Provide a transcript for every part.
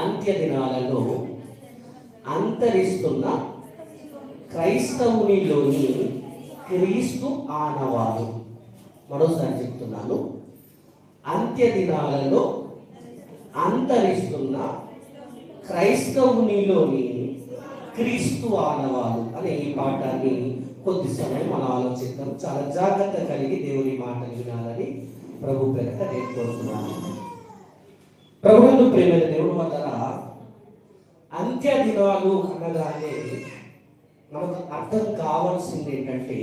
అంత్య దినాలలో అంతరిస్తున్న క్రైస్తవునిలోని క్రీస్తు ఆనవాలు. మరోసారి చెప్తున్నాను, అంత్య దినాలలో అంతరిస్తున్న క్రైస్తవునిలోని క్రీస్తు ఆనవాలు అనే ఈ పాఠాన్ని కొద్ది సమయం మనం ఆలోచిద్దాం. చాలా జాగ్రత్త కలిగి దేవుని మాటలు వినాలని ప్రభు పేరిట నేను కోరుతున్నాను. ప్రభువును ప్రేమైన దేవుడు వల్ల అంత్య దినాలు అనగానే మనకు అర్థం కావాల్సింది ఏంటంటే,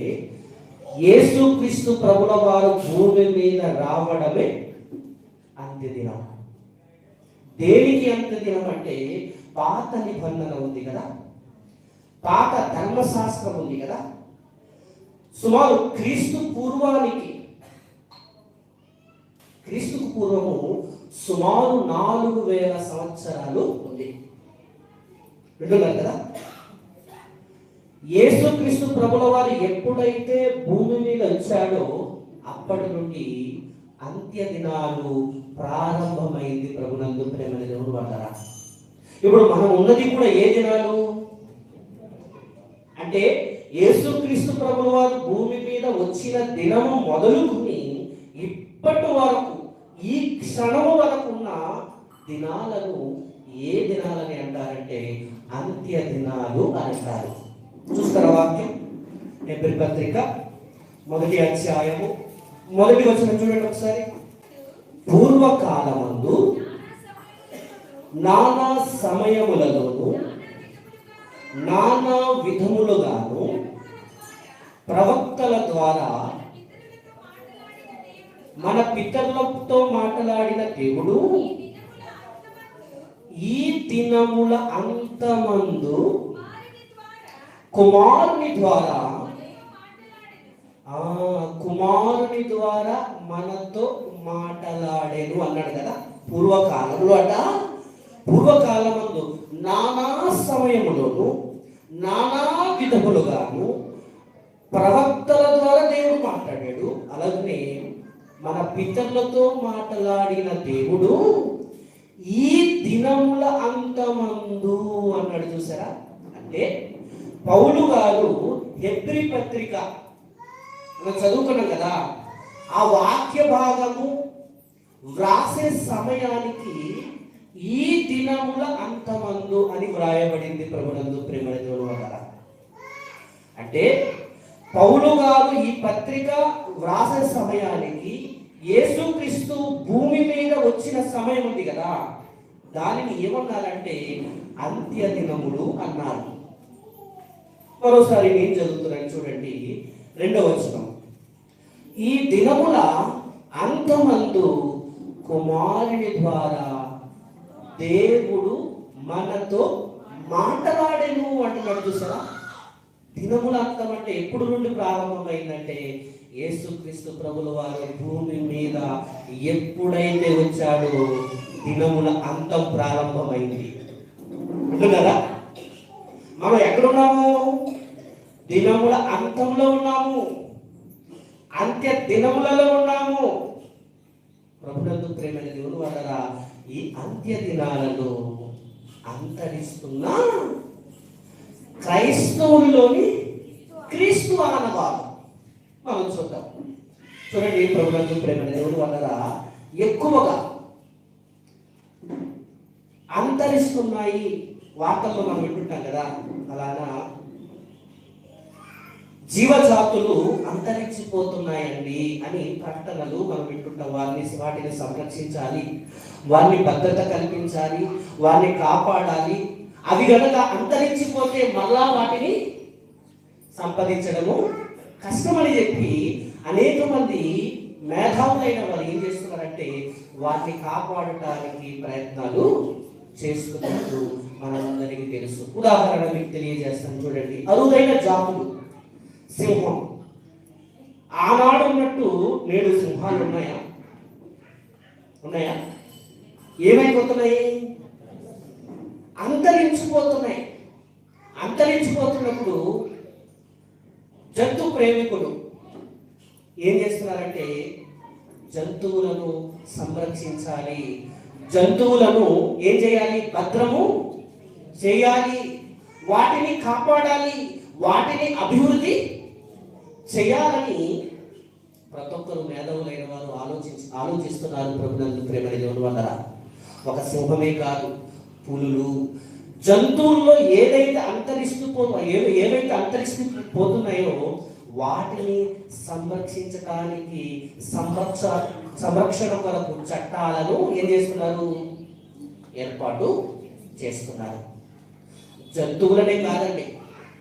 యేసుక్రీస్తు ప్రభుల వారు భూమి మీద రావడమే అంత్య దినం. దేనికి అంత్య దినం అంటే, పాత నిబంధన ఉంది కదా, పాత ధర్మశాస్త్రం ఉంది కదా, సుమారు క్రీస్తుకు పూర్వము సుమారు 4000 సంవత్సరాలు ఉంది. వింటున్నారు కదా. యేసుక్రీస్తు ప్రభుల వారు ఎప్పుడైతే భూమి మీద వచ్చాడో అప్పటి నుండి అంత్య దినాలు ప్రారంభమైంది. ప్రభునందు ప్రేమైన దేవుడు అంటారా. ఇప్పుడు మనం ఉన్నది కూడా ఏ దినాలు అంటే, యేసుక్రీస్తు ప్రభుల వారు భూమి మీద వచ్చిన దినము మొదలుకుని ఇప్పటి వరకు ఈ క్షణము వరకు ఉన్న దినాలను ఏ దినాలని అంటారంటే అంత్య దినాలు అంటారు. చూస్తారా వాక్యం? హెబ్రీ పత్రిక 1వ అధ్యాయము 1వ వచనం చూడండి ఒకసారి. పూర్వకాలమందు నానా సమయములలోను నానా విధములుగాను ప్రవక్తల ద్వారా మన పితరులతో మాట్లాడిన దేవుడు ఈ దినముల అంతమందు కుమారుని ద్వారా మనతో మాట్లాడేను అన్నాడు కదా. పూర్వకాలమందు నానా సమయములోను నానా విధములుగాను ప్రవక్తల ద్వారా దేవుడు మాట్లాడాడు. అలాగనే మన పితరులతో మాట్లాడిన దేవుడు ఈ దినముల అంతమందు అన్నాడు. చూసారా? అంటే పౌలు గారు హెబ్రీ పత్రిక మనం చదువుకున్నాం కదా, ఆ వాక్య భాగము వ్రాసే సమయానికి ఈ దినముల అంతమందు అని వ్రాయబడింది. ప్రభునందు ప్రేమ దేవుడు వల్ల అంటే పౌలు గారు ఈ పత్రిక వ్రాసే సమయానికి యేసుక్రీస్తు భూమి మీద వచ్చిన సమయం ఉంది కదా, దానిని ఏమన్నారంటే అంత్య దినములు అన్నారు. మరోసారి నేను చదువుతున్నాను చూడండి, 2వ వచనం. ఈ దినముల అంతమందు కుమారుని ద్వారా దేవుడు మనతో మాట్లాడేను అంటున్నాడు. చూసారా? దినముల అంతం అంటే ఎప్పుడు నుండి ప్రారంభమైందంటే, యేసుక్రీస్తు ప్రభుల వారు భూమి మీద ఎప్పుడైతే వచ్చాడో దినముల అంతం ప్రారంభమైంది. అంటున్నారా? మనం ఎక్కడున్నాము? దినముల అంతంలో ఉన్నాము, అంత్య దినములలో ఉన్నాము. ప్రభునందు ప్రేమైన దేవుని వల్ల ఈ అంత్య దినాలలో అంతరిస్తున్న క్రైస్తవునిలోని క్రీస్తు ఆనవాలు మనం చూద్దాం. చూడండి, ప్రభునందు ప్రేమైన దేవుని వల్ల ఎక్కువగా అంతరిస్తున్నాయి వార్తల్లో మనం వింటుంటాం కదా. అలాగా జీవజాతులు అంతరించిపోతున్నాయండి అని ప్రకటనలు మనం వింటుంటాం. వాటిని సంరక్షించాలి, వారిని భద్రత కల్పించాలి, వారిని కాపాడాలి. అవి కనుక అంతరించిపోతే మళ్ళా వాటిని సంపాదించడము కష్టమని చెప్పి అనేక మంది మేధావులైన వారు ఏం చేస్తున్నారంటే వాటిని కాపాడటానికి ప్రయత్నాలు చేస్తున్నట్టు మనందరికీ తెలుసు. ఉదాహరణ మీకు తెలియజేస్తాను చూడండి. అరుదైన జాతులు సింహం. ఆనాడు ఉన్నట్టు నేడు సింహాలు ఉన్నాయా? ఏమైపోతున్నాయి? అంతరించిపోతున్నాయి. అంతరించిపోతున్నప్పుడు జంతు ప్రేమికులు ఏం చేస్తున్నారంటే జంతువులను సంరక్షించాలి, జంతువులను ఏం చేయాలి? భద్రము చేయాలి, వాటిని కాపాడాలి, వాటిని అభివృద్ధి చేయాలని ప్రతి ఒక్కరు మేధావులైన వారు ఆలోచిస్తున్నారు. ప్రభునందు ప్రేమని దేవుని వల్ల ఒక సింహమే కాదు, పులులు, జంతువుల్లో ఏవైతే అంతరిస్తుపోతున్నాయో వాటిని సంరక్షించడానికి సంరక్షణ కొరకు చట్టాలను ఏం చేస్తున్నారు? ఏర్పాటు చేస్తున్నారు. జంతువులనే కాదండి,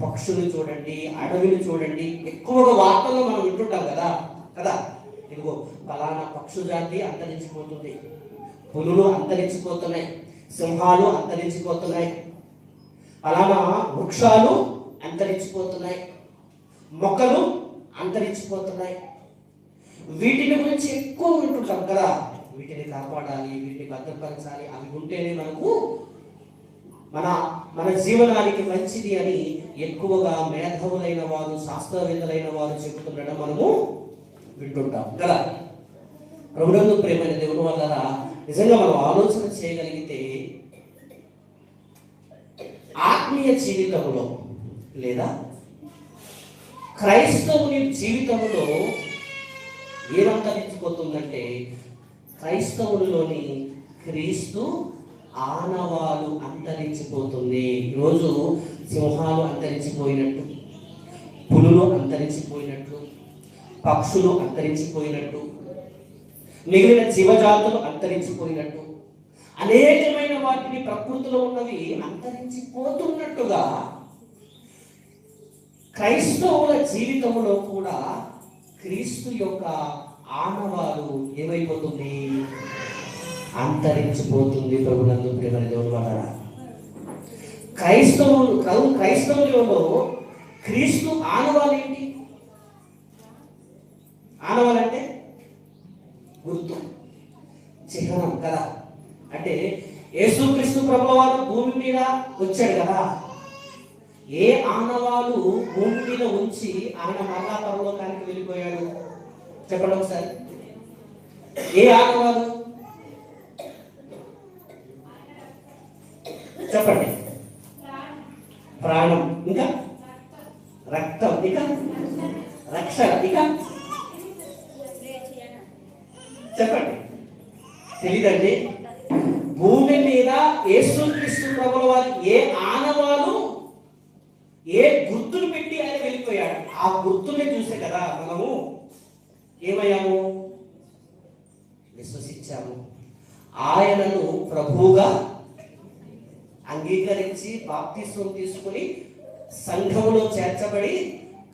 పక్షులు చూడండి, అడవిని చూడండి. ఎక్కువగా వార్తల్లో మనం వింటుంటాం కదా కదా ఇదిగో ఫలానా పక్షు జాతి అంతరించిపోతుంది, పులులు అంతరించిపోతున్నాయి, సింహాలు అంతరించిపోతున్నాయి, అలానా వృక్షాలు అంతరించిపోతున్నాయి, మొక్కలు అంతరించిపోతున్నాయి. వీటిని గురించి ఎక్కువ వింటుంటాం కదా. వీటిని కాపాడాలి, వీటిని భద్రపరచాలి, అవి ఉంటేనే మన జీవనానికి మంచిది అని ఎక్కువగా మేధావులైన వారు, శాస్త్రవేత్తలైన వారు చెబుతుండడం మనము వింటుంటాం కదా. ప్రభునందు ప్రేమైన దేవుని వల్ల నిజంగా మనం ఆలోచన చేయగలిగితే ఆత్మీయ జీవితంలో లేదా క్రైస్తవుని జీవితంలో ఏమంతరించిపోతుందంటే క్రైస్తవులలోని క్రీస్తు ఆనవాలు అంతరించిపోతుంది. ఈరోజు సింహాలు అంతరించిపోయినట్టు, పులులు అంతరించిపోయినట్లు, పక్షులు అంతరించిపోయినట్టు, మిగిలిన జీవజాతులు అంతరించిపోయినట్టు, అనేకమైన వాటిని ప్రకృతిలో ఉన్నవి అంతరించిపోతున్నట్టుగా క్రైస్తవుల జీవితంలో కూడా క్రీస్తు యొక్క ఆనవాలు ఏమైపోతుంది? అంతరించిపోతుంది. ప్రభునందు ప్రేమని దేవుని వల్ల క్రైస్తవులలో క్రీస్తు ఆనవాలు ఏంటి? ఆనవాలంటే గుర్తు, చిహ్నం కదా. అంటే యేసుక్రీస్తు ప్రభువు వారు భూమి మీద వచ్చాడు కదా, ఏ ఆనవాలు భూమి మీద ఉంచి ఆయన మరలా పరలోకానికి వెళ్ళిపోయాడు? చెప్పండి ఒకసారి. ఏ ఆనవాలు చెప్పండి? ప్రాణం, ఇంకా రక్తం, ఇక రక్షణ, ఇక చెప్పండి. తెలీదండి? భూమి మీద యేసుక్రీస్తు ప్రభువు వారు ఏ ఆనవాలు, ఏ గుర్తులు పెట్టి ఆయన వెళ్ళిపోయాడు. ఆ గుర్తుల్ని చూసే కదా మనము ఏమయ్యాము? విశ్వసించాము. ఆయనను ప్రభువుగా అంగీకరించి బాప్తిస్మం తీసుకుని సంఘములో చేర్చబడి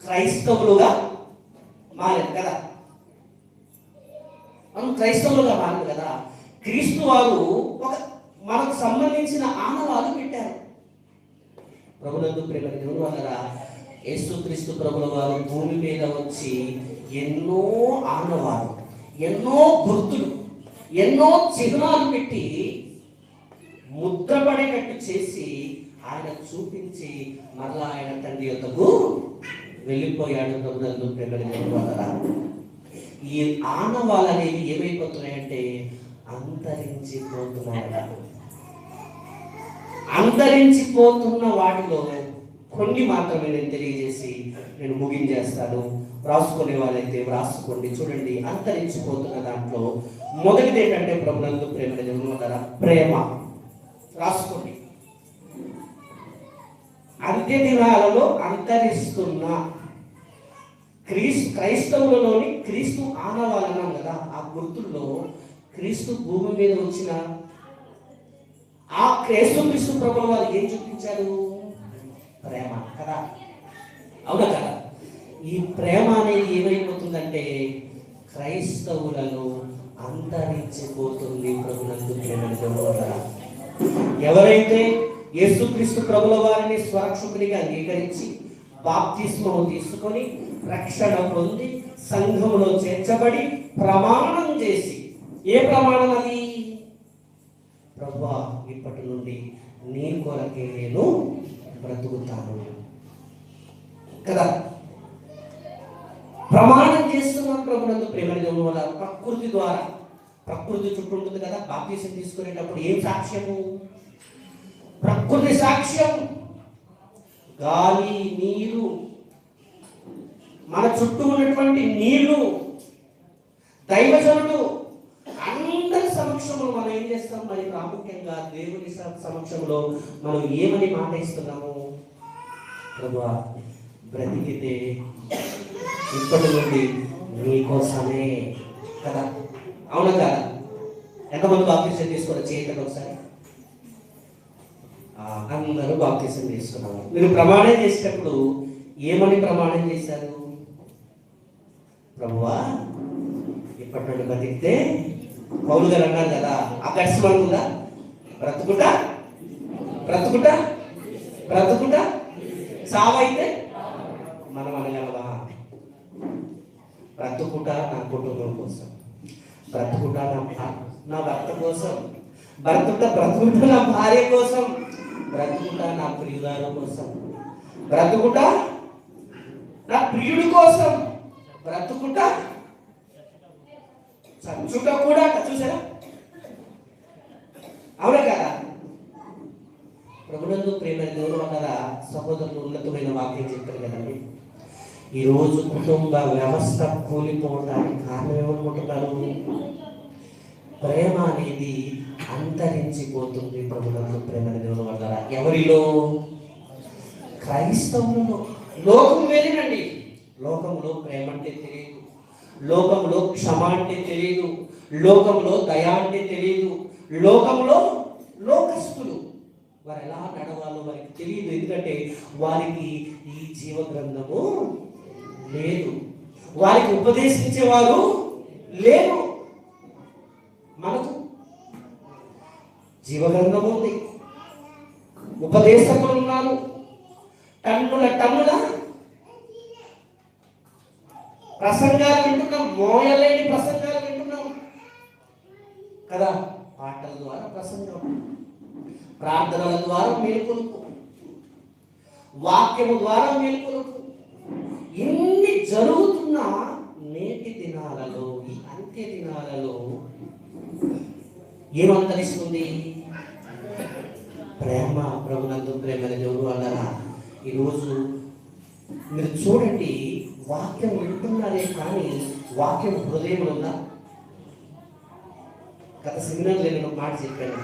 క్రైస్తవులుగా మారారు కదా. మనం క్రైస్తవులుగా మారారు కదా. క్రీస్తు వారు ఒక మనకు సంబంధించిన ఆనవాలు పెట్టారు. ప్రభునందు ప్రేమని దేవుని వల్ల యేసుక్రీస్తు ప్రభుల వారు భూమి మీద వచ్చి ఎన్నో ఆనవాలు, ఎన్నో గుర్తులు, ఎన్నో చిహ్నాలు పెట్టి ముద్రపడేటట్టు చేసి ఆయన చూపించి మరలా ఆయన తండ్రి యొద్దకు వెళ్ళిపోయాడు. ప్రభునందు ప్రేమని దేవుని వల్ల ఈ ఆనవాలు అనేవి ఏమైపోతున్నాయంటే అంతరించిపోతున్నాయట. అంతరించిపోతున్న వాటిలో కొన్ని మాత్రమే నేను తెలియజేసి నేను ముగించేస్తాను. రాసుకునే వాళ్ళైతే రాసుకోండి. చూడండి, అంతరించిపోతున్న దాంట్లో మొదటిది ఏంటంటే ప్రభునందు ప్రేమ దేవుని ప్రేమ. రాసుకోండి. అంత్య దినాలలో అంతరిస్తున్న క్రైస్తవులలోని క్రీస్తు ఆనవాలన్నాం కదా. ఆ గుర్తుల్లో క్రీస్తు భూమి మీద వచ్చిన ఆ యేసుక్రీస్తు ప్రభువు వారు ఏం చూపించారు? ప్రేమ కదా. అవునా కదా? ఈ ప్రేమ అనేది ఏమైపోతుందంటే క్రైస్తవులలో అంతరించిపోతుంది. ప్రభునందు ప్రేమని దేవుని ఎవరైతే యేసుక్రీస్తు ప్రభుల వారిని స్వరక్షకునిగా అంగీకరించి బాప్తిస్మము తీసుకొని రక్షణ పొంది సంఘములో చేర్చబడి ప్రమాణం చేసి, ఏ ప్రమాణం అది? ప్రభువా, ఇప్పటి నుండి నీ కొరకే నేను బ్రతుకుతాను కదా. ప్రమాణం చేస్తున్నాం ప్రభునందు ప్రేమని దేవుని వల్ల. ప్రకృతి ద్వారా, ప్రకృతి చుట్టూ ఉంటుంది కదా. బాప్తిసం తీసుకునేటప్పుడు ఏం సాక్ష్యము? ప్రకృతి సాక్ష్యం. గాలి, నీరు, మన చుట్టూ ఉన్నటువంటి నీళ్లు, దైవజనుడు అందరి సమక్షంలో మనం ఏం చేస్తాం? మరి ప్రాముఖ్యంగా దేవుని సమక్షంలో మనం ఏమని మాట ఇస్తున్నాము? ప్రభువా, బ్రతికితే ఇప్పటి నుండి నీకోసమే కదా. అవునా కదా? ఎంతమంది బాప్తిసం తీసుకోవడం చేయండి ఒకసారి. అందరూ బాప్తిసం తీసుకున్నారు. మీరు ప్రమాణం చేసేటప్పుడు ఏమని ప్రమాణం చేశారు? ప్రభువా, ఇప్పటి నుండి బతికితే పౌలు గారు అన్నారు కదా, ఆకర్షణంగా బ్రతుకుట బ్రతుకుట బ్రతుకుట, సావైతే మనం అనగలవా? బ్రతుకుట నా కుటుంబం కోసం, బ్రతుకుట నా భర్త కోసం, బ్రతుకుట నా భార్య కోసం, బ్రతుకుట నా ప్రియురాల కోసం, బ్రతుకుట నా ప్రియుడి కోసం, బ్రతుకుట చచ్చుట కూడా. చూసారా? అవునా కదా? ప్రభునందు ప్రేమ దేవుడు వల్ల సహోదరులు ఉన్నతమైన వాక్యం చెప్పారు కదండి. ఈరోజు కుటుంబ వ్యవస్థ కూలిపోవడానికి కారణం ఏమనుకుంటున్నారు? ప్రేమ అనేది అంతరించిపోతుంది. ప్రభునందు ప్రేమ దేవుడు వల్ల ఎవరిలో? క్రైస్తవులలో. లోకం వేరేనండి. లోకంలో ప్రేమ అంటే తెలియదు, లోకంలో క్షమ అంటే తెలియదు, లోకంలో దయ అంటే తెలియదు, లోకంలో లోకస్తులు వారు ఎలా నడవాలో వారికి తెలియదు. ఎందుకంటే వారికి ఈ జీవ గ్రంథము లేదు, వారికి ఉపదేశించేవారు లేరు. మనకు జీవగ్రంథం ఉంది, ఉపదేశకులు ఉన్నారు, టన్నుల ప్రసంగాలు వింటున్నాం, మోయలేని ప్రసంగాలు వింటున్నాం కదా. పాటల ద్వారా ప్రసంగం, ప్రార్థనల ద్వారా మేల్కొలుపు, వాక్యము ద్వారా మేల్కొలుపు, ఇన్ని జరుగుతున్న నేటి దినాలలో, ఈ అంత్య దినాలలో ఏమంతరిస్తుంది? ప్రేమ. ప్రభునందు ప్రేమ దేవుడు అన్నారా? ఈరోజు మీరు చూడండి, వాక్యం వింటున్నారే కానీ వాక్యం హృదయంలో ఉందా? గత సెమినార్లో నేను ఒక మాట చెప్పాను.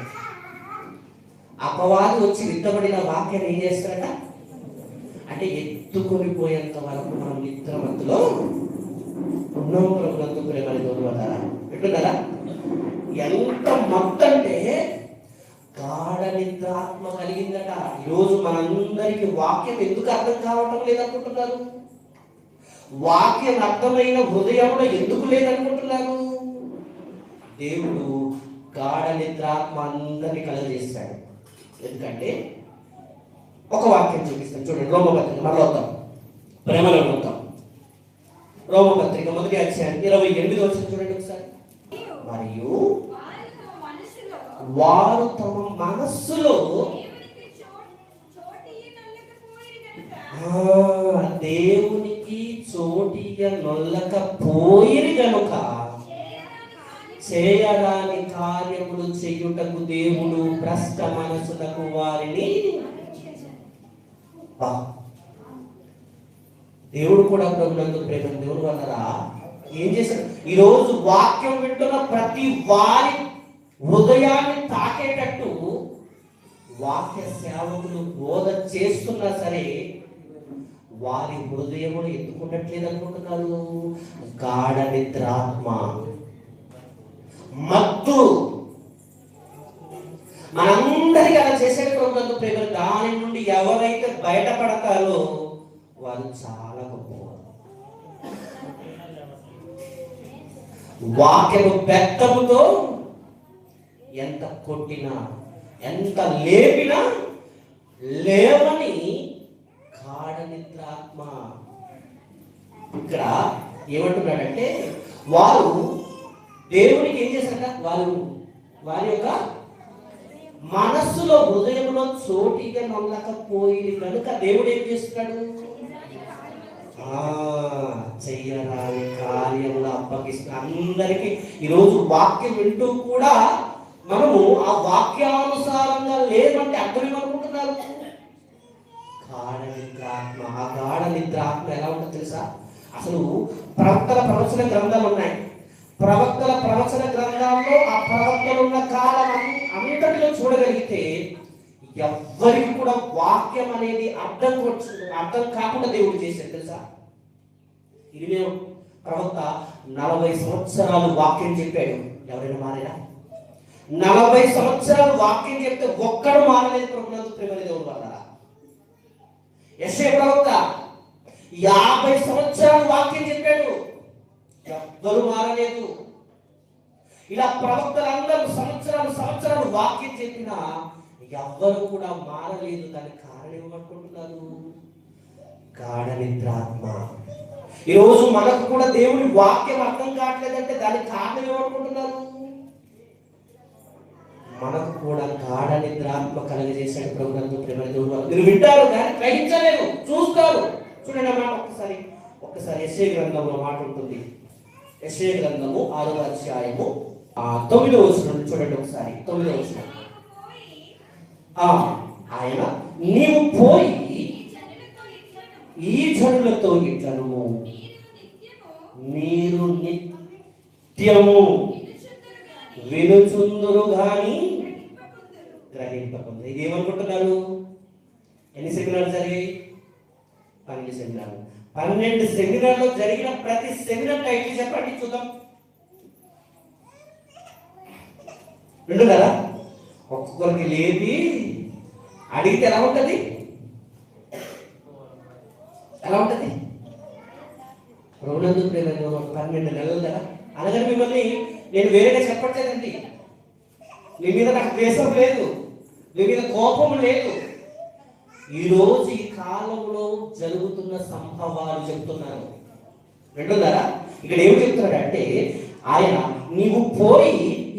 అపవాది వచ్చి విత్తబడిన వాక్యాన్ని ఏం చేస్తారట అంటే ఎత్తుకొని పోయేంత వరకు మనం నిద్రమత్తులో ఉన్నాం. ప్రభునందు ప్రేమ దేవుడు అన్నారా? ఎట్లున్నారా? ఎంత మత్తంటే గాఢ నిద్రాత్మ కలిగిందట. ఈరోజు మనందరికీ వాక్యం ఎందుకు అర్థం కావటం లేదనుకుంటున్నారు? వాక్యం అర్థమైన హృదయంలో ఎందుకు లేదనుకుంటున్నారు? దేవుడు గాఢ నిద్రాత్మ అందరినీ కలగజేస్తాడు. ఎందుకంటే ఒక వాక్యం చూపిస్తాను చూడండి. రోమపత్రిక మరలా వద్దాం, ప్రేమలో వద్దాం. రోమపత్రిక 1వ అధ్యాయం 28వ వచనం చూడండి ఒకసారి. మరియు వారు తమ మనస్సులో దేవునికి చోటియ నొల్లకపోయిరి గనుక చేయరాని కార్యములు చేయుటకు దేవుడు భ్రష్ట మనసులకు వారిని. దేవుడు కూడా ప్రభునందు ప్రేమ దేవుడు వల్లరా ఏం చేశాడు? ఈరోజు వాక్యం వింటున్న ప్రతి వారి హృదయాన్ని తాకేటట్టు వాక్య సేవకులు బోధ చేస్తున్నా సరే వారి హృదయములు ఎత్తుకున్నట్లేదు అనుకుంటున్నారు. గాఢ నిద్రాత్మ, మత్తు మనందరికీ అలా చేసే ప్రభుత్వ ప్రేమ. దాని నుండి ఎవరైతే బయటపడతారో వారు చాలా గొప్పవారు. వాక్యము బెత్తముతో ఎంత కొట్టినా ఎంత లేపినా లేవని గాఢ నిద్రాత్మ. ఇక్కడ ఏమంటున్నాడంటే వారు దేవునికి ఏం చేశారట? వారి యొక్క మనస్సులో హృదయంలో చోటిగా నొల్లకపోయి కనుక దేవుడు ఏం చేస్తున్నాడు? చెయ్యరాని కార్యములు అప్పగిస్తున్న అందరికీ ఈరోజు వాక్యం వింటూ కూడా మనము ఆ వాక్యానుసారంగా లేదంటే అర్థం ఏమనుకుంటున్నారు? గాఢ నిద్రాత్మ. ఆ గాఢ నిద్రాత్మ ఎలా ఉంటుందో తెలుసా? అసలు ప్రవక్తల ప్రవచన గ్రంథాలు ఉన్నాయి. ప్రవక్తల ప్రవచన గ్రంథాల్లో ఆ ప్రవక్తలు ఉన్న కాలం అంతటిలో చూడగలిగితే ఎవ్వరికి కూడా వాక్యం అనేది అర్థం కాకుండా దేవుడు చేశాడు తెలుసా? ఇది ప్రవక్త 40 సంవత్సరాలు వాక్యం చెప్పాడు. ఎవరైనా మారేనా? 40 సంవత్సరాలు వాక్యం చెప్తే ఒక్కడు మారలేదు. ప్రభునందు ప్రియమైన దేవుని వల్ల యెషయా ప్రవక్త 50 సంవత్సరాలు వాక్యం చెప్పాడు, ఎవ్వరు మారలేదు. ఇలా ప్రవక్తలందరూ సంవత్సరాలు వాక్యం చెప్పినా ఎవ్వరు కూడా మారలేదు. దానికి కారణం ఏమనుకుంటున్నారు? గాఢ నిద్రాత్మ. ఈరోజు మనకు కూడా దేవుని వాక్యం అర్థం కావట్లేదంటే దానికి కారణం ఏమనుకుంటున్నారు? మనకు కూడా గాఢ నిద్రాత్మ కలగజేశాడు ప్రభునందు ప్రియమైన దేవుడు. మీరు వింటారు కానీ గ్రహించలేరు, చూస్తారు. చూడండి అన్నమాట, ఒక్కసారి యెషయా గ్రంథంలో మాట ఉంటుంది. యెషయా గ్రంథము 6వ అధ్యాయము 9వ వచనం చూడండి ఒకసారి. 9వ వచనం. ఆయన నీవు పోయి ఈ జనులతో ఇట్లను మీరు నిత్యము వినుచుందురు గాని గ్రహింపకుందరు. ఇది ఏమనుకుంటున్నారు? ఎన్ని సెమినార్లు జరిగాయి? 12 సెమినార్లు. 12 సెమినార్లో జరిగిన ప్రతి సెమినార్ టైటిల్ చెప్పండి చూద్దాం. రెండు కదా? ఒక్కొక్కరికి లేపి అడిగితే ఎలా ఉంటుంది? ఎలా ఉంటుంది? ప్రభునందు ప్రియమైన 12 నెలలు కదా. అనగానే మిమ్మల్ని నేను వేరేగా చెప్పట్లేదండి. మీ మీద నాకు ద్వేషం లేదు, మీ మీద కోపం లేదు. ఈరోజు ఈ కాలంలో జరుగుతున్న సంభవాలు చెప్తున్నాను. వింటున్నారా? ఇక్కడ ఏమి చెప్తున్నాడంటే ఆయన నీవు పోయి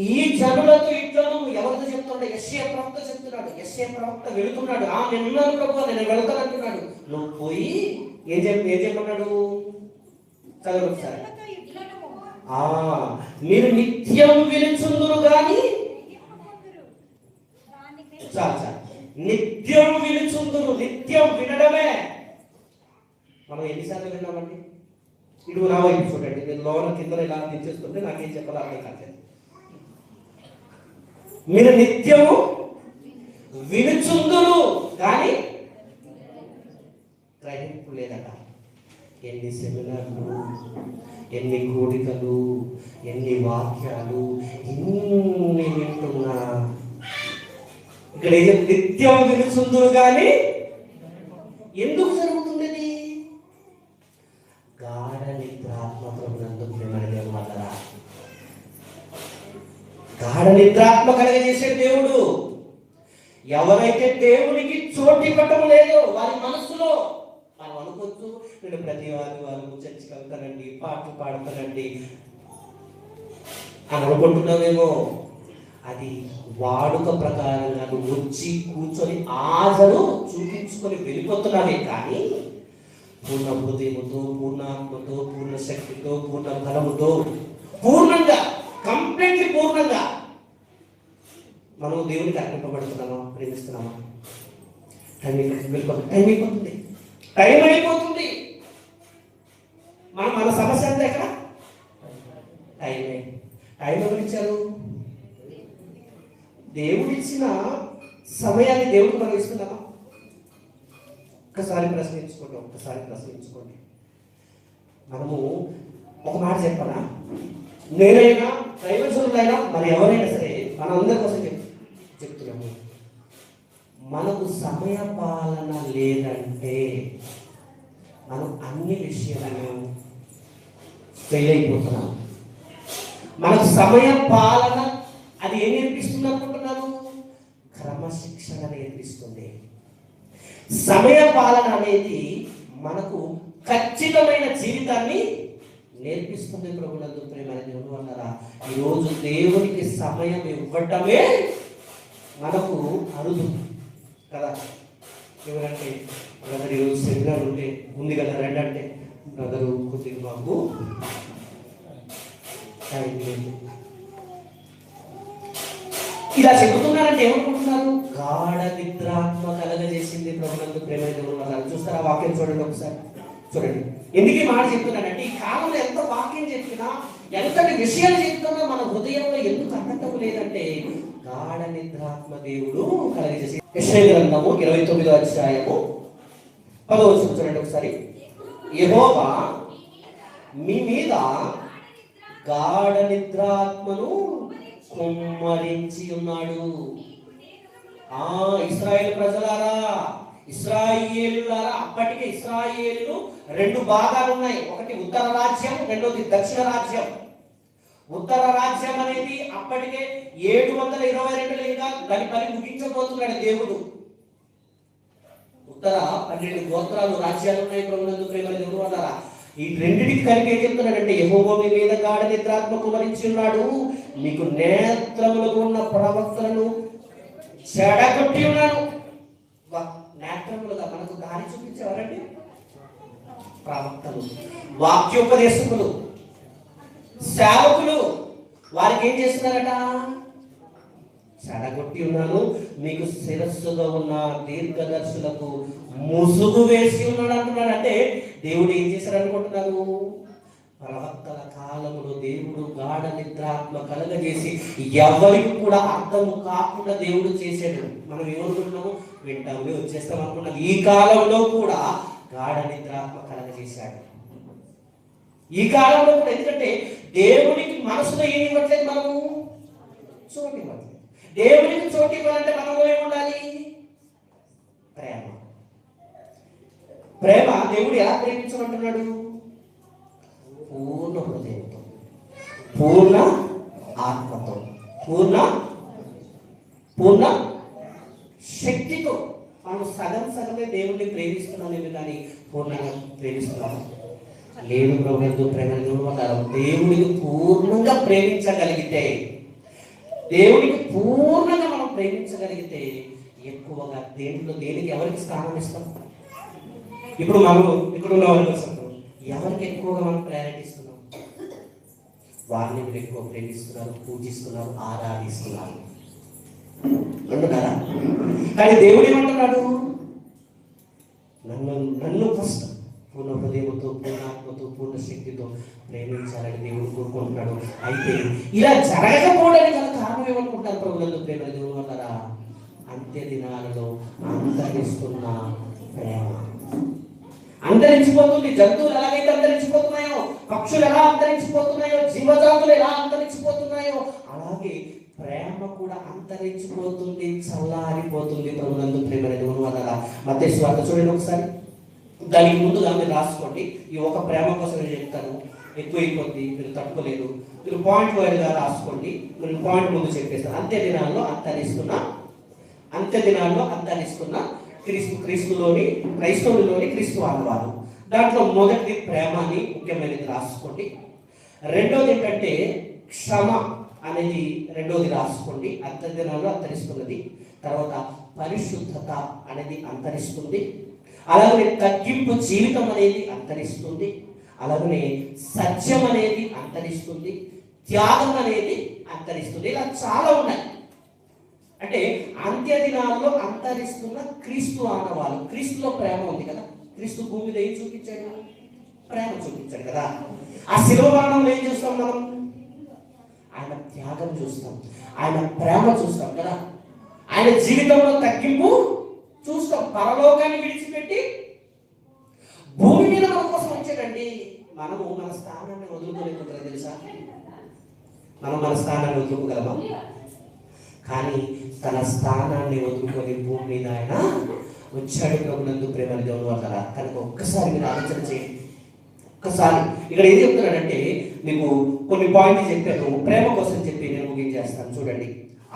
ఈ జనులతో ఇట్లను ఎవరితో చెప్తున్నాడు? యెషయా ప్రవక్త చెప్తున్నాడు. యెషయా ప్రవక్త వెళుతున్నాడు. నిన్నాను ప్రభు, నేను వెళతాను అంటున్నాడు. నువ్వు పోయి ఏం చెప్పన్నాడు? చదువు ఒకసారి. మీరు నిత్యం వినుచుందురు గాని నిత్యం వినుచుందురు. నిత్యం వినడమే. మనం ఎన్నిసార్లు విన్నామండి? ఇటు నా వైపు చూడండి. నేను లోన కింద ఇలా తెచ్చేస్తుంటే నాకేం చెప్పాలో అర్థం కాలేదు. మీరు నిత్యము వినుచుందురు కానీ గ్రహింపు లేదట. ఎన్ని సెమినార్లు, ఎన్ని కోడికలు, ఎన్ని వాక్యాలు, ఎన్ని వింటున్నా ఇక్కడ నిత్యం వినుచుందురు కానీ ఎందుకు జరుగుతుంది? గాఢ నిద్రాత్మ ప్రభునందు ప్రియమైన దేవుని వల్ల. గాఢ నిద్రాత్మ కలగజేసే దేవుడు. ఎవరైతే దేవునికి చోటు ఇవ్వటం లేదో వారి మనసులో మనం అనుకోవచ్చు, నేను ప్రతి వాళ్ళు చర్చికి వెళ్తానండి, పాటలు పాడతానండి అని అనుకుంటున్నామేమో. అది వాడుక ప్రకారంగా నువ్వు వచ్చి కూర్చొని ఆశను చూపించుకొని వెళ్ళిపోతున్నావే కానీ పూర్ణ హృదయముతో, పూర్ణాత్మతో, పూర్ణ శక్తితో, పూర్ణ బలముతో, పూర్ణంగా, కంప్లీట్లీ పూర్ణంగా మనం దేవునికి అర్పింపబడుతున్నామా? ప్రేమిస్తున్నామా? టైం అయిపోతుంది. మన సమస్య అంతా ఎక్కడ? టైం ఎవరు ఇచ్చారు? దేవుడు ఇచ్చిన సమయాన్ని దేవుడు మనం ఇస్తున్నామా? ఒక్కసారి ప్రశ్నించుకోండి. మనము ఒక మాట చెప్పనా? నేనైనా, దైవజనులైనా, మరి ఎవరైనా సరే మన అందరి కోసం చెప్తున్నాము. మనకు సమయ పాలన లేదంటే మనం అన్ని విషయాలను ఫెయిల్ అయిపోతున్నాం. మనకు సమయ పాలన అది ఏం నేర్పిస్తుంది అనుకుంటున్నాను? క్రమశిక్షణ నేర్పిస్తుంది. సమయ పాలన అనేది మనకు ఖచ్చితమైన జీవితాన్ని నేర్పిస్తుంది. ప్రభునందు ప్రియమైన దేవుని వల్ల ఈరోజు దేవునికి సమయం ఇవ్వటమే మనకు అరుదు కదా. ఎవరంటే ఈరోజు సెమినార్ ఉంది కదా రండి అంటే బ్రదరు కొద్దిగా మాకు ఇలా చెబుతున్నారంటే ఏమనుకుంటున్నారు? గాఢ నిద్రాత్మ కలగజేసింది ప్రభునందు ప్రేమ దేవుడు. చూస్తారా వాక్యం చూడండి ఒకసారి, చూడండి. ఎందుకు ఈ మాట చెప్తున్నానంటే ఈ కాలంలో ఎంత వాక్యం చెప్పినా, ఎంతటి విషయాలు చెప్తున్నా మన హృదయంలో ఎందుకు అర్థం లేదంటే గాఢ నిద్రాత్మ దేవుడు కలగజేసి. యెషయా గ్రంథము 29వ అధ్యాయము 10వ వచనం చూడండి ఒకసారి. యెహోవా మీ మీద గాఢ నిద్రాత్మను కుమ్మరించి ఉన్నాడు. ఇశ్రాయేలు ప్రజలారా, ఇశ్రాయేలులారా, అప్పటికే ఇశ్రాయేలు రెండు భాగాలు ఉన్నాయి. ఒకటి ఉత్తర రాజ్యం, రెండోది దక్షిణ రాజ్యం. ఉత్తర రాజ్యం అనేది అప్పటికే 722 దాని పని ముగించబోతున్నాడు దేవుడు. ఉత్తర 12 గోత్రాలు రాజ్యాలు ఉన్నాయి ప్రభునందు ప్రేమ దేవుడు అన్నారా. ఈ రెండింటికి కలిపి ఏం చెప్తున్నాడంటే యెహోవా మీ మీద గాఢ నిద్రాత్మ కుమ్మరించి ఉన్నాడు, మీకు నేత్రములకు ఉన్న ప్రవక్తలను చెడగొట్టి ఉన్నాడు. నేత్రములుగా మనకు దారి చూపించేవారండి ప్రవక్తలు, వాక్యోపదేశకులు, సేవకులు. వారికి ఏం చేస్తున్నారట? చెడగొట్టి ఉన్నాను, మీకు శిరస్సుగా ఉన్న దీర్ఘదర్శులకు ముసుగు వేసి ఉన్నాడు అంటున్నాడు. అంటే దేవుడు ఏం చేశారు అనుకుంటున్నారు? ప్రవక్తల కాలంలో దేవుడు గాఢ నిద్రాత్మ కలగజేసి ఎవరికి కూడా అర్థం కాకుండా దేవుడు చేసాడు. మనం ఏమనుకుంటున్నాము? వింటాము వచ్చేస్తాం అనుకున్నాం. ఈ కాలంలో కూడా గాఢ నిద్రాత్మ కలగజేశాడు. ఈ కాలంలో కూడా. ఎందుకంటే దేవునికి మనసులో ఏమి ఇవ్వట్లేదు, మనము చోటు ఇవ్వట్లేదు. దేవునికి చోటు ఇవ్వాలంటే మనలో ఏముండాలి? ప్రేమ. ప్రేమ. దేవుడు ఎలా ప్రేమించమంటున్నాడు? పూర్ణ హృదయంతో, పూర్ణ ఆత్మతో, పూర్ణ శక్తితో. మనం సగమే దేవుడిని ప్రేమిస్తున్నామేమి కానీ పూర్ణంగా ప్రేమిస్తున్నాము లేదు. ప్రభుత్వ ప్రేమ దేవుడికి పూర్ణంగా ప్రేమించగలిగితే, దేవుడికి పూర్ణంగా మనం ప్రేమించగలిగితే ఎక్కువగా దేనికి ఎవరికి స్థానం ఇస్తాం? ఇప్పుడు మనం ఇక్కడ ఉన్న వాళ్ళకి ఎవరికి ఎక్కువగా మనం ప్రయారిటీ ఇస్తున్నాం? వారిని మీరు ఎక్కువ ప్రేమిస్తున్నారు, పూజిస్తున్నారు, ఆరాధిస్తున్నారు అంటున్నారా? కానీ దేవుడు ఏమంటున్నాడు? నన్ను ఫస్ట్ పూర్ణ హృదయంతో, పూర్ణాత్మతో, పూర్ణ శక్తితో ప్రేమించాలని దేవుడు కోరుకుంటున్నాడు. అయితే ఇలా జరగకపోవడానికి గల కారణం ఏమనుకుంటారు ప్రభువులందు ప్రేమ దేవుడు అన్నారా? అంత్య దినాలలో అంతరిస్తున్న ప్రేమ. అంతరించిపోతుంది. జంతువులు ఎలాగైతే అంతరించిపోతున్నాయో, పక్షులు ఎలా అంతరించిపోతున్నాయో, జీవజాతులు ఎలా అంతరించిపోతున్నాయో, అలాగే ప్రేమ కూడా అంతరించిపోతుంది, చల్లారిపోతుంది. ప్రభువులందు ప్రేమ దేవుడు అన్నారా? మత్తయి సువార్త చూడండి ఒకసారి. దానికి ముందుగా మీరు రాసుకోండి. ఈ ఒక ప్రేమ కోసం నేను చెప్తాను, ఎక్కువ అయిపోద్ది, మీరు తట్టుకోలేదు. మీరు పాయింట్ వైడ్గా రాసుకోండి. మీరు పాయింట్ ముందు చెప్పేస్తారు. అంత్య దినాల్లో అంతరిస్తున్న క్రైస్తవులోని క్రీస్తు ఆనవాలు. దాంట్లో మొదటిది ప్రేమ అని ముఖ్యమైనది రాసుకోండి. రెండోది ఏంటంటే క్షమ అనేది రెండోది రాసుకోండి. అంత్య దినాల్లో అంతరిస్తున్నది. తర్వాత పరిశుద్ధత అనేది అంతరిస్తుంది. అలాగనే తగ్గింపు జీవితం అనేది అంతరిస్తుంది. అలాగనే సత్యం అనేది అంతరిస్తుంది. త్యాగం అనేది అంతరిస్తుంది. ఇలా చాలా ఉన్నాయి. అంటే అంత్య దినాల్లో అంతరిస్తున్న క్రీస్తు ఆనవాళ్ళు. క్రీస్తులో ప్రేమ ఉంది కదా. క్రీస్తు భూమి మీద ఏం చూపించాడు? ప్రేమ చూపించాడు కదా. ఆ శిలువ మరణంలో ఏం చూస్తాం మనం? ఆయన త్యాగం చూస్తాం, ఆయన ప్రేమ చూస్తాం కదా. ఆయన జీవితంలో తగ్గింపు చూస్తాం. పరలోకాన్ని విడిచిపెట్టి భూమి మీద మన కోసం వచ్చాడండి. మనము మన స్థానాన్ని వదులుకోలేకపోతున్నాం తెలుసా? మనం మన స్థానాన్ని వదులుకోగలమా? కానీ తన స్థానాన్ని వదులుకొని భూమి మీద ఆయన వచ్చాడు. ప్రభునందు ప్రేమ దేవుడు అన్నారా? కనుక ఒక్కసారి మీరు ఆలోచన చేయండి. ఒక్కసారి ఇక్కడ ఏం చెప్తున్నాడంటే, మీకు కొన్ని పాయింట్లు చెప్పాను, ప్రేమ కోసం చెప్పి నేను ముగించేస్తాను. చూడండి,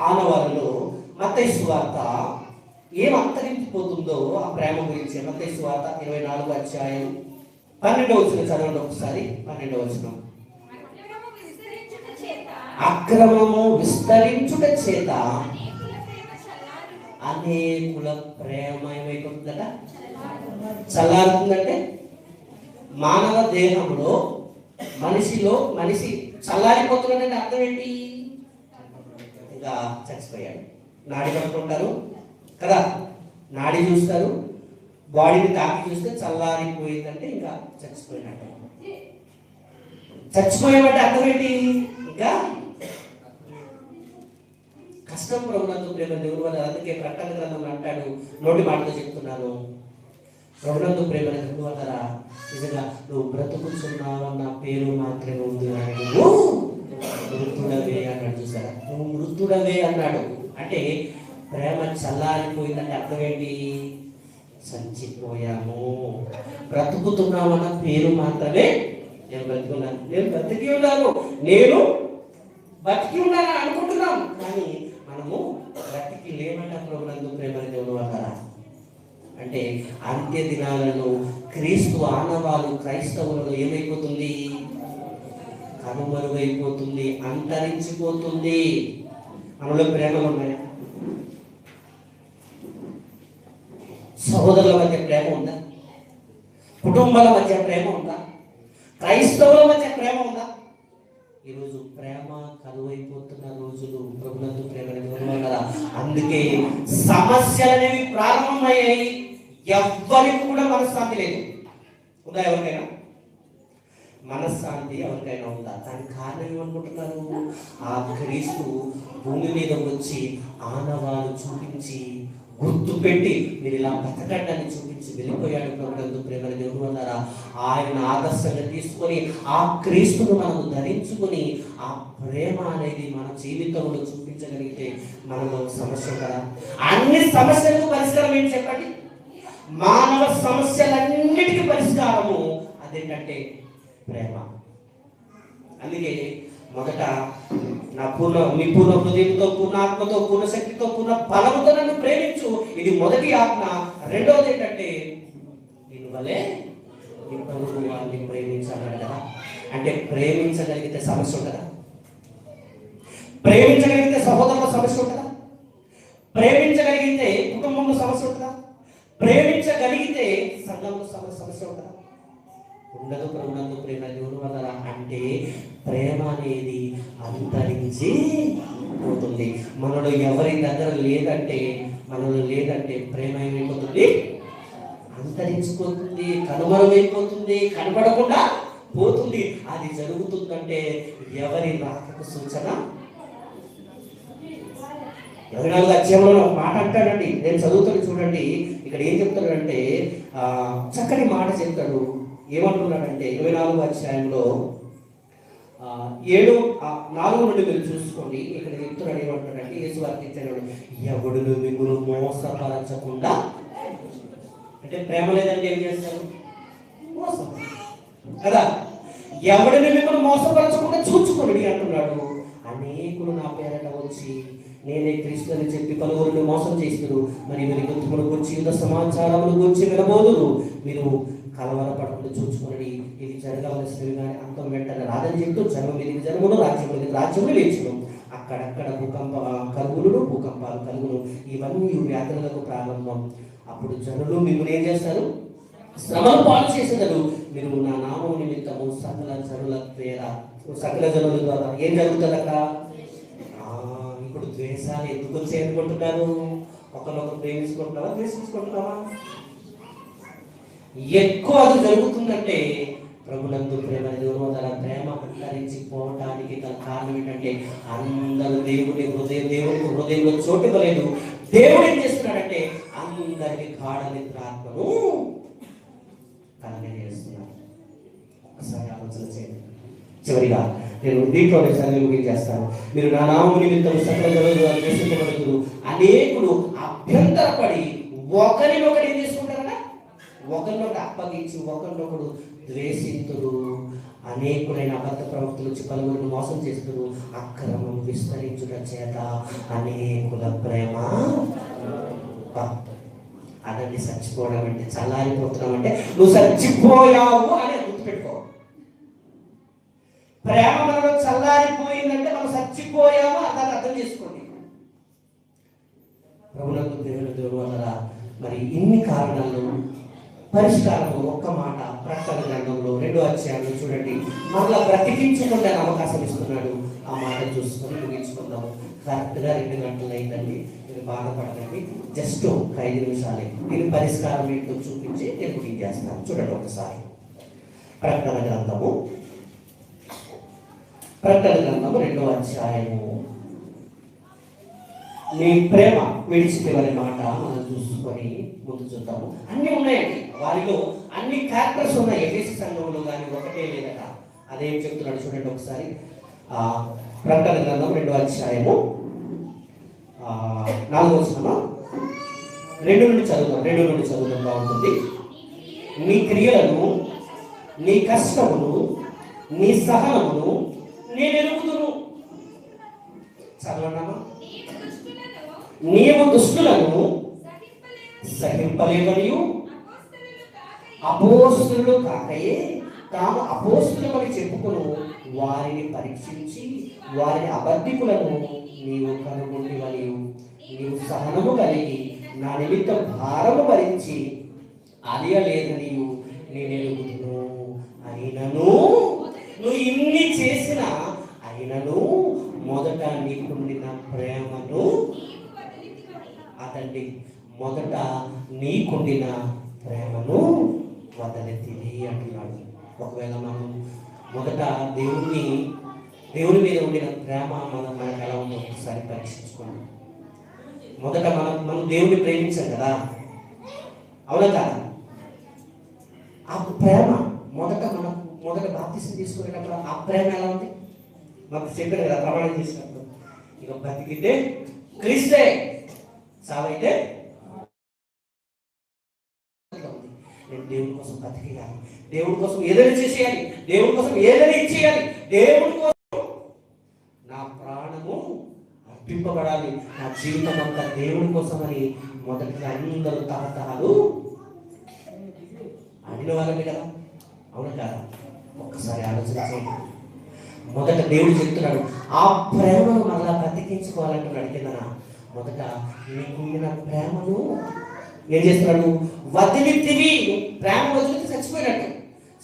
ఆనవాళ్ళలో మత్తయి సువార్త ఏం అంతరించిపోతుందో ఆ ప్రేమ గురించి. మత్తయి సువార్త 24వ అధ్యాయం 12వ వచనం చదవండి ఒకసారి. 12వ వచనం. అక్రమము విస్తరించుట చేత అనేకుల ప్రేమ ఏమైపోతుందట? చల్లారుతుందంటే మానవ దేహంలో మనిషి చల్లారిపోతున్నాడంటే అర్థం ఏంటి? ఇంకా చచ్చిపోయాడు. నాడి పట్టుకుంటారు కదా, నాడి చూస్తారు, బాడీని తాకి చూస్తే చల్లారిపోయిందంటే ఇంకా చచ్చిపోయినట్టు. చచ్చిపోయామంటే అర్థం ఏంటి? ఇంకా కష్టం ప్రభునందు ప్రేమ దేవుని వల్ల. అందుకే ప్రకటన గ్రంథంలో అంటాడు, నోటి మాటతో చెప్తున్నాను, ప్రభునందు ప్రేమ దేవుని వల్ల నిజంగా నువ్వు బ్రతుకుతున్నావన్న పేరు మాత్రమే ఉంది, నువ్వు మృతుడవే అన్నాడు. చూసారా, నువ్వు మృతుడవే అన్నాడు. అంటే ప్రేమ చల్లారిపోయిందంటే అర్థం ఏంటి? చచ్చిపోయాము. బ్రతుకుతున్నామన్న పేరు మాత్రమే నేను బ్రతికున్నాను, నేను బ్రతికి ఉన్నాను, నేను బతికి ఉన్నాను అనుకుంటున్నాం, కానీ మనము బ్రతికి లేమంటే ప్రభునందు ప్రేమ దేవుని వల్ల. అంటే అంత్య దినాలలో క్రీస్తు ఆనవాలు క్రైస్తవులలో ఏమైపోతుంది? కనుమరుగైపోతుంది, అంతరించిపోతుంది. మనలో ప్రేమలు ఉన్నాయా? సహోదరుల మధ్య ప్రేమ ఉందా? కుటుంబాల మధ్య ప్రేమ ఉందా? క్రైస్తవుల మధ్య ప్రేమ ఉందా? ఈరోజు ప్రేమ కరువైపోతున్న రోజులు ప్రభునందు ప్రేమ కదా. అందుకే సమస్యలు అనేవి ప్రారంభమయ్యాయి. ఎవ్వరికి కూడా మనశ్శాంతి లేదు. ఉందా ఎవరికైనా? మనశ్శాంతి ఎవరికైనా ఉందా? దానికి కారణం ఏమనుకుంటున్నారు? ఆ క్రీస్తు భూమి మీద వచ్చి ఆనవాలు చూపించి గుర్తు పెట్టి మీరు ఇలా బతకండి చూపించి వెళ్ళిపోయాడు ప్రభునందు ప్రేమ దేవుని వల్ల. ఆయన ఆదర్శంగా తీసుకొని ఆ క్రీస్తును మనము ధరించుకొని ఆ ప్రేమ అనేది మన జీవితంలో చూపించగలిగితే మనలో సమస్య కదా. అన్ని సమస్యలకు పరిష్కారం ఏంటి చెప్పండి? మానవ సమస్యలన్నిటికీ పరిష్కారము అదేంటంటే ప్రేమ. అందుకే మొదట మీ పూర్ణ హృదయంతో, పూర్ణ ఆత్మతో, పూర్ణ శక్తితో, పూర్ణ బలముతో నన్ను ప్రేమించు. ఇది మొదటి ఆజ్ఞ. రెండవది ఏంటంటే దీని వల్లే నీ పొరుగు వారిని ప్రేమించాలి కదా. అంటే ప్రేమించగలిగితే సమస్య ఉంటుందా? ప్రేమించగలిగితే సహోదరుల సమస్య ఉంటుందా? ప్రేమించగలిగితే కుటుంబంలో సమస్య ఉంటుందా? ప్రేమించగలిగితే సంఘంలో సమస్య ఉంటుందా? ఉండదు. ప్రభునందు ప్రేమ దేవుని వల్ల. అంటే ప్రేమ అనేది అంతరించి పోతుంది. మనలో ఎవరి దగ్గర లేదంటే ప్రేమ ఏమైపోతుంది? అంతరించిపోతుంది, కనుమరుగైపోతుంది, కనబడకుండా పోతుంది. అది జరుగుతుందంటే ఎవరి రాకకు సూచన? ఎవరి అధ్యాయంలో మాట అంటాడండి, నేను చదువుతాను చూడండి. ఇక్కడ ఏం చెప్తాడంటే చక్కటి మాట చెప్తాడు. ఏమంటున్నాడంటే 24వ అధ్యాయంలో 7:4 నుండి మీరు చూసుకోండి. ఇక్కడ చెప్తున్నాడు ఏమంటాడంటే, యేసు వారికి ఇచ్చాడు, ఎవడును మిమ్మల్ని మోసపరచకుండా. అంటే ప్రేమ లేదంటే ఏం చేస్తారు? మోసం కదా. ఎవడిని మిమ్మల్ని మోసపరచకుండా చూచుకోండి అంటున్నాడు. అనేకులు నా పేరట వచ్చి నేనే క్రీస్తు అని చెప్పి పలువురిని మోసం చేస్తారు. మరి మీరు గుర్తుములు గురించి యుద్ధ సమాచారములు గురించి వినబోదురు. మీరు కలవరపడకుండా చూసుకుని ఇది జరగవలసినవి కానీ అంతం వెంటనే రాదని చెప్తూ జన్మ మీదకి జన్మను, రాజ్యం మీదకి రాజ్యములు లేచును. అక్కడక్కడ భూకంపాలు కలుగును. ఇవన్నీ వ్యాధులకు ప్రారంభం. అప్పుడు జనులు మిమ్మల్ని ఏం చేస్తారు? శ్రమలు పాలు చేసేదారు. మీరు నా నామం నిమిత్తము సకల జనుల ద్వారా ఏం జరుగుతుంది అక్కడ? ఇప్పుడు ద్వేషాలు ఎందుకు వచ్చాయనుకుంటున్నారు? ఒకరినొకరు ప్రేమించుకుంటున్నావా, ద్వేషించుకుంటున్నావా? ఎక్కువ అది జరుగుతుందంటే ప్రభునందు ప్రేమ దేవుని వల్ల ప్రేమ అంతరించిపోవటానికి గల కారణం ఏంటంటే అందరూ దేవునికి హృదయంలో చోటు ఇవ్వలేదు. దేవుడు ఏం చేస్తున్నాడంటే అందరికి గాఢ నిద్రాత్మను కలగజేస్తున్నాడు. ఒకసారి ఆలోచన చేయండి. చివరిగా నేను దీంట్లోనే సరే ముగించేస్తాను. మీరు నా నామము నిమిత్తం సకల జనులు ద్వేషించబడుతురు. అనేకులు అభ్యంతరపడి ఒకరినొకరు ఏం చేసుకుంటారట? ఒకరినొకరు అప్పగించి ఒకరినొకరు ద్వేషింతురు. అనేకులైన అబద్ధ ప్రవక్తలు వచ్చి పలువురిని మోసం చేస్తున్నారు. అక్రమం విస్తరించుట చేత అనేకుల ప్రేమ అదండి. చచ్చిపోవడం అంటే చల్లారిపోతున్నాం అంటే నువ్వు చచ్చిపోయావు అని గుర్తుపెట్టుకో. ప్రేమ మనలో చల్లారిపోయిందంటే మనం చచ్చిపోయాము అదని అర్థం చేసుకోండి. ప్రభునందు దేవుని వల్ల మరి ఇన్ని కారణాలు పరిష్కారం ఒక్క మాట ప్రకటన గ్రంథంలో 2వ అధ్యాయంలో చూడండి. మరలా బ్రతికించకుండా అవకాశం ఇస్తున్నాడు. ఆ మాట చూసుకొని ముగించుకుందాము. కరెక్ట్గా 2 గంటలు అయిందండి. మీరు బాధపడకండి. జస్ట్ 5 నిమిషాలే. దీని పరిష్కారం ఏంటో చూపించి నేను ముగించేస్తాను. చూడండి ఒకసారి. ప్రకటన గ్రంథము 2వ అధ్యాయము. నీ ప్రేమ విడిచిపోయే మాట మనం చూసుకొని ముందు చూద్దాము. అన్నీ ఉన్నాయండి, వారిలో అన్ని క్యారెక్టర్స్ ఉన్నాయి. ఎఫెసీ సంఘంలో కానీ ఒకటే లేదట. అదేం చెప్తున్నాడు చూడండి ఒకసారి. ప్రకటన గ్రంథం 2వ అధ్యాయము 4వ వచనం 2 నుండి చదువుదాం బాగుంటుంది. నీ క్రియలను, నీ కష్టమును, నీ సహనమును నేను ఎరుగుదును. చదవన్నామా? నీవు దుష్టులను సహింపలేవనియు అపోస్తులు కాకయే తాము అపోస్తులమని చెప్పుకును వారిని పరీక్షించి వారిని అబద్ధికులను నీవు కనుగొంటివనియు నీవు సహనము కలిగి నా నిమిత్తం భారము భరించి అలియలేదనియు నేను ఎరుగుదును. అయినను నువ్వు ఇన్ని చేసిన అయినను మొదట నీకుండిన ప్రేమను అతండి మొదట నీకుండిన ప్రేమను వదలెత్తివి అంటున్నాడు. ఒకవేళ మనం మొదట దేవుని మీద ఉండిన ప్రేమ మనకు ఎలా ఉందో ఒకసారి పరీక్షించుకోండి. మొదట మనం దేవుడిని ప్రేమించాం కదా, అవునా కదా? ఆ ప్రేమ మొదట బాప్తిసం తీసుకునేటప్పుడు ఆ ప్రేమ ఎలా ఉంది? మాకు చెప్పారు కదా ప్రమాణం చేసినప్పుడు, ఇక బతికితే క్రీస్తే, సావైతే నేను దేవుడి కోసం బతికేయాలి, దేవుడి కోసం ఏదైనా చేసేయాలి, దేవుడి కోసం ఏదైనా ఇచ్చేయాలి, దేవుడి కోసం నా ప్రాణము అర్పింపబడాలి, నా జీవితం అంతా దేవుడి కోసం అని మొదటిగా అందరూ తహతహాలు అడిగిన వాళ్ళని కదా, అవును కదా? ఒక్కసారి ఆలోచన చేయండి. మొదట దేవుడు చెప్తున్నాడు ఆ ప్రేమను మళ్ళా బ్రతికించుకోవాలంటున్నాడు. కింద మొదట నీకుండిన ప్రేమను ఏం చేస్తున్నాడు? వదిలితివి. ప్రేమ వదిలితే చచ్చిపోయినట్టు.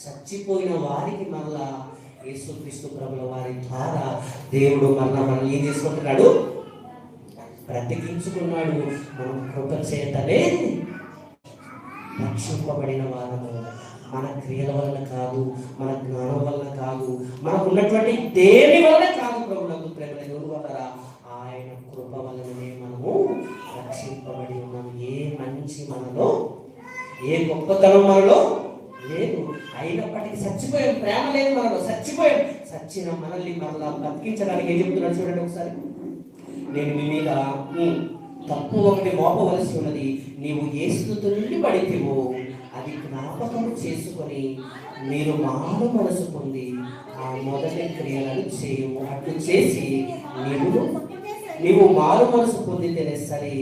చచ్చిపోయిన వారికి మళ్ళా యేసుక్రీస్తు ప్రభుల వారి ద్వారా దేవుడు మళ్ళా మనం ఏం చేసుకుంటున్నాడు? బ్రతికించుకున్నాడు. మనం కృప చేతనే రక్షింపబడిన వారము. మన క్రియల వలన కాదు, మన జ్ఞానం వలన కాదు, మనకు ఉన్నటువంటి దేని వలన కాదు. ప్రభువులకు ప్రేమ దేవుడు వలన ఆయన కృప వలననే మనము రక్షింపబడి ఉన్నాము. ఏ మంచి మనలో, ఏ గొప్పతనం మనలో లేదు. అయినప్పటికీ చచ్చిపోయాం. ప్రేమ లేదు మనలో, చచ్చిపోయాం. చచ్చిన మనల్ని మరలా బతికించడానికి ఏం చెప్తున్నాడు చూడండి ఒకసారి. నేను మీ మీద తప్పు ఒకటి మోపవలసి ఉన్నది. నీవు ఏ స్థుతి నుండి పడితేవో అది జ్ఞాపకం చేసుకొని మీరు మారు మనసు పొంది ఆ మొదటి క్రియలను చేయము. అట్లు చేసి నీవు మారు మనసు పొందితేనే సరే,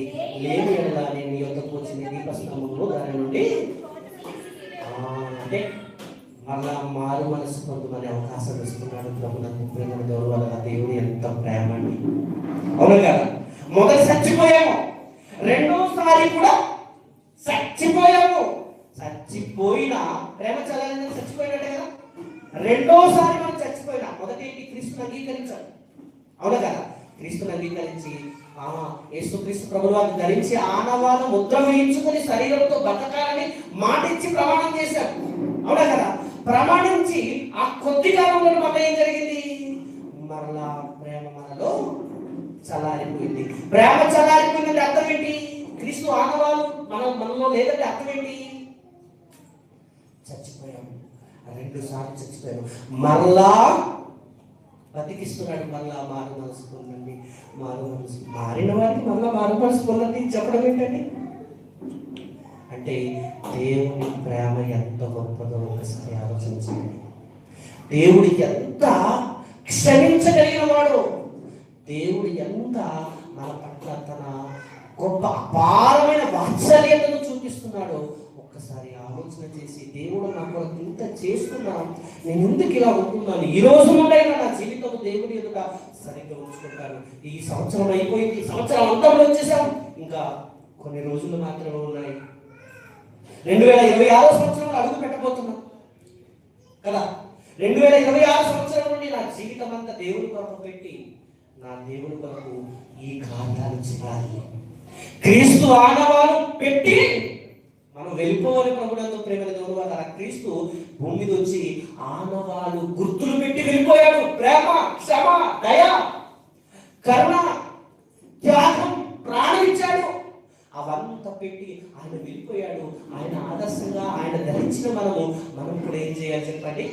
లేని ఎడలా నేను నీ యొద్దకు వచ్చిన దీపస్తంభంలో దాని నుండి అంటే మళ్ళా మారు మనసు పొందమనే అవకాశం ఇస్తున్నాడు ప్రభువుకు ప్రేమ గౌరవాల దేవుడు. ఎంత ప్రేమ అండి, అవును కదా? మొదటి చచ్చిపోయాము, రెండోసారి కూడా చచ్చిపోయాము. చచ్చిపోయినా ప్రేమ చల్లని చచ్చిపోయినట్టే కదా. రెండోసారి మనం చచ్చిపోయినా మొదటి క్రీస్తుని అంగీకరించాలి, అవును కదా? క్రీస్తుని అంగీకరించి యేసుక్రీస్తు ప్రభువాన్ని ధరించి ఆనవాళ్ళను ముద్ర వేయించుకొని శరీరంతో బతకాలని మాటిచ్చి ప్రమాణం చేశారు, అవునా కదా? ప్రమాణించి ఆ కొద్ది కాలంలో మన ఏం జరిగింది? మరలా ప్రేమ మనలో చల్లారిపోయింది. ప్రేమ చల్లారిపోయిందంటే అర్థం ఏంటి? క్రీస్తు ఆనవాళ్ళు మనలో లేదంటే అర్థం ఏంటి? చచ్చిపోయాము. 2 సార్లు చచ్చిపోయాము. మరలా బతికిస్తున్నాడు. మరలా మారు మనసు పొందండి, మారు మనసు. మారిన వారికి మరలా మారు మనసు పొందండి చెప్పడం ఏంటండి? అంటే దేవుని ప్రేమ ఎంత గొప్పదో ఒకసారి ఆలోచించండి. దేవుడు ఎంత క్షమించగలిగిన వాడు, దేవుడు ఎంత మన పట్ల తన గొప్ప అపారమైన వాత్సల్యతను చూపిస్తున్నాడో ఒక్కసారి ఆలోచన చేసి, దేవుడు నాకు ఇంత చేస్తున్నా, నేను ఎందుకు ఇలా ఉంటున్నాను, ఈ రోజు నుండైనా నా జీవితం దేవుడి ఎదుట సరిగ్గా ఉంచుకుంటాను. ఈ సంవత్సరం అయిపోయింది, సంవత్సరం అంతంలో వచ్చేసాం, ఇంకా కొన్ని రోజులు మాత్రమే ఉన్నాయి. 2026 సంవత్సరంలో అడుగు పెట్టబోతున్నాం కదా. 2026 సంవత్సరం నుండి నా జీవితం అంతా దేవుని కొరకు పెట్టి నా దేవుని కొరకు ఈ కార్యాలు చేయాలి. క్రీస్తు ఆనవాలు పెట్టి మనం వెళ్ళిపోవాలి. ప్రభునందు ప్రేమ దేవుడు వాళ్ళ క్రీస్తు భూమి మీద వచ్చి ఆనవాలు గుర్తులు పెట్టి వెళ్ళిపోయాడు. ప్రేమ, క్షమ, దయ, కరుణ, త్యాగం, ప్రాణం ఇచ్చాడు. అవంతా పెట్టి ఆయన వెళ్ళిపోయాడు. ఆయన ఆదర్శంగా ఆయన ధరించిన మనం కూడా ఏం చేయాలి చెప్పండి?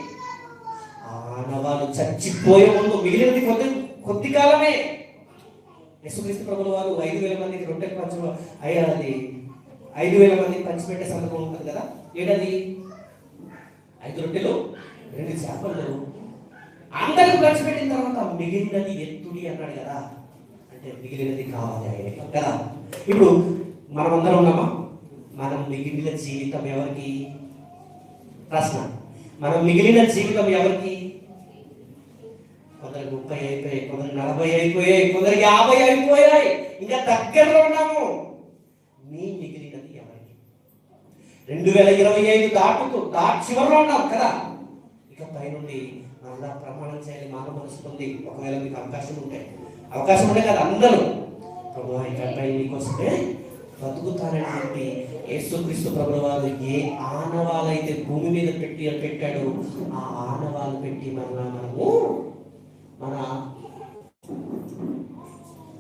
ఆనవాలు చచ్చిపోయే ముందు మిగిలినది కొద్ది కాలమే. యేసుక్రీస్తు ప్రభుల వారు 5,000 మందికి రొట్టెలు పంచడం అయ్యాది. 5,000 మందికి పంచిపెట్టే సందర్భం ఉంటుంది కదా. ఏంటది? 5 రొట్టెలు 2 చేపలు అందరికి పంచిపెట్టిన తర్వాత మిగిలినది ఎత్తుడి అన్నాడు కదా. అంటే మిగిలినది కావాలి ఆయన కదా. ఇప్పుడు మనమందరం ఉన్నామా? మనం మిగిలిన జీవితం ఎవరికి? ప్రశ్న. మనం మిగిలిన జీవితం ఎవరికి? కొందరికి 30 అయిపోయాయి, కొందరికి 40 అయిపోయాయి, కొందరికి 50 అయిపోయాయి, ఇంకా దగ్గరలో ఉన్నాము. మీ మిగిలినది ఎవరికి? 2025 దాటి చివరిలో ఉన్నాం కదా. ఇక పైనుండి మళ్ళా ప్రమాణం చేయాలి. మానవ మనసుకుంది. ఒకవేళ మీకు అవకాశం ఉంటే కదా అందరూ ప్రభు ఇకపై నీకోసమే బతుకుతానని చెప్పి యేసుక్రీస్తు ప్రభుల వారు ఏ ఆనవాలైతే భూమి మీద పెట్టాడో ఆ ఆనవాలు పెట్టి మనము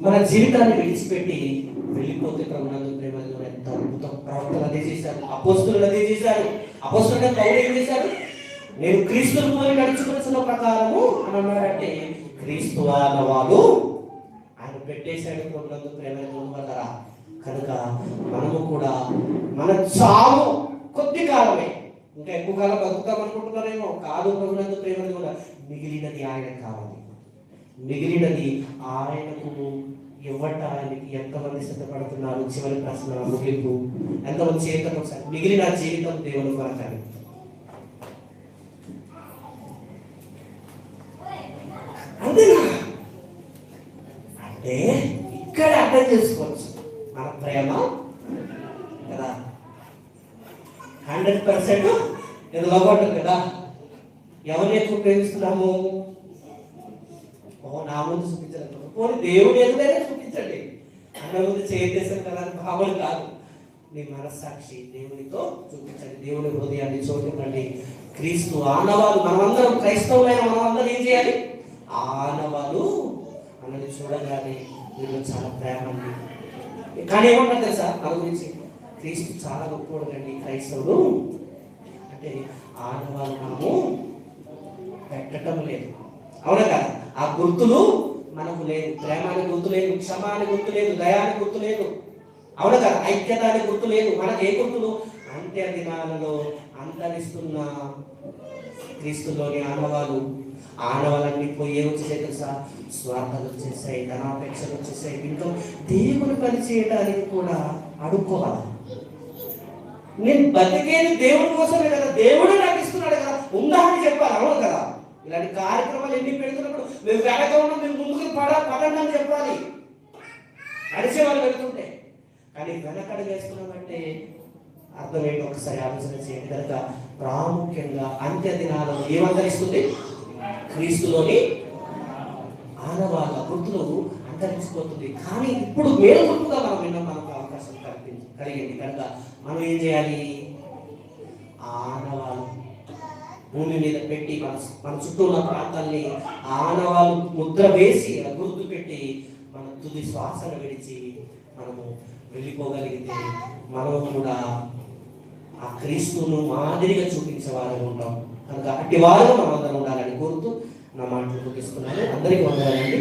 మన జీవితాన్ని విడిచిపెట్టి వెళ్ళిపోతే ప్రభునందు ప్రేమ ఎంత అద్భుతం. ప్రవక్తలు అదే చేశారు, అపోస్తులు అదే చేశారు. అపోస్తులుగా పౌలు ఏం చేశారు? నేను క్రీస్తుని పోలి నడుచుకున్న ప్రకారము అని అన్నాడంటే క్రీస్తు ఆనవాలు ఆయన పెట్టేశాడు. ప్రభునందు ప్రేమ వల్ల కనుక మనము కూడా మన చావు కొద్ది కాలమే, ఇంకా ఎక్కువ కాలం బతుకుతాం అనుకుంటున్నారేమో. కాదు. ప్రభునందు ప్రేమ కూడా మిగిలినది ఆయన కావాలి. మిగిలినది ఆయనకు ఇవ్వటానికి ఎంతమంది సిద్ధపడుతున్నారు? చివరి ప్రశ్న, ముగింపు. ఎంతమంది చేతను ఒకసారి మిగిలిన జీవితం దేవుని కొరకని. అంతేనా? అంటే ఇక్కడ అర్థం చేసుకోవచ్చు మన ప్రేమ కదా. 100% ఇది లోపడుతుంది కదా. ఎవరిని ఎక్కువ ప్రేమిస్తున్నాము? నా ముందు చూపించలేదు, పోనీ దేవుడు ఎదురైనా చూపించండి. అన్న ముందు చేయదేశాను కదా అని భావన కాదు. మీ మనస్సాక్షి దేవునితో చూపించండి. దేవుని హృదయాన్ని చూడండి. క్రీస్తు ఆనవాలు మనమందరం క్రైస్తవులైన మనమందరం ఏం చేయాలి? ఆనవాలు అన్నది చూడగానే వీళ్ళు చాలా ప్రేమ అండి. కానీ ఏమంటారు తెలుసా మన గురించి? క్రీస్తు చాలా గొప్పవాడండి. క్రైస్తవుడు అంటే ఆనవాలు మనము పెట్టడం లేదు. అవునా కదా? ఆ గుర్తులు మనకు లేదు. ప్రేమానికి గుర్తు లేదు, క్షమానికి గుర్తు లేదు, దయానికి గుర్తు లేదు. అవునా కదా? ఐక్యతానికి గుర్తు లేదు. మనకు ఏ గుర్తులు? అంత్య దినాలలో అంతరిస్తున్న క్రీస్తులోని ఆనవాలన్నీ పోయే వచ్చేసాయి తెలుసా? స్వార్థాలు వచ్చేసాయి, ధనాపేక్షలు వచ్చేసాయి. ఇంకా దేవుని పని చేయడానికి కూడా అడుక్కోవాలి. నేను బతికేది దేవుడి కోసమే కదా, దేవుడు నాకు ఇస్తున్నాడు కదా, ఉందా అని చెప్పాలి. అవును కదా? ఇలాంటి కార్యక్రమాలు ఎన్ని పెడుతున్నప్పుడు మేము వెనక ఉన్నాం, మేము ముందుకు పడండి అని చెప్పాలి నడిచే వాళ్ళు వెళ్తుంటే. కానీ వెనకడు వేసుకున్నామంటే అర్థం ఏంటి ఒకసారి ఆలోచన చేయండి. కనుక ప్రాముఖ్యంగా అంత్య దినాలను ఏమంతరిస్తుంది? క్రీస్తులోని ఆనవాళ్ళ గుర్తులు అంతరించిపోతుంది. కానీ ఇప్పుడు మేలు గుర్తుగా మనం విన్నాం, మనకు అవకాశం కలిగింది. కనుక మనం ఏం చేయాలి? ఆనవాళ్ళు భూమి మీద పెట్టి మన చుట్టూ ఉన్న ప్రాంతాల్ని ఆనవాళ్ళు ముద్ర వేసి గుర్తు పెట్టి మన తుది శ్వాసను విడిచి మనము వెళ్ళిపోగలిగితే మనము కూడా ఆ క్రీస్తును మాదిరిగా చూపించే వారు ఉంటాం. కనుక అట్టి వారుగా మనం అందరం ఉండాలని కోరుతూ నా మాటలు ముగిస్తున్నాను. అందరికీ వందనాలండి.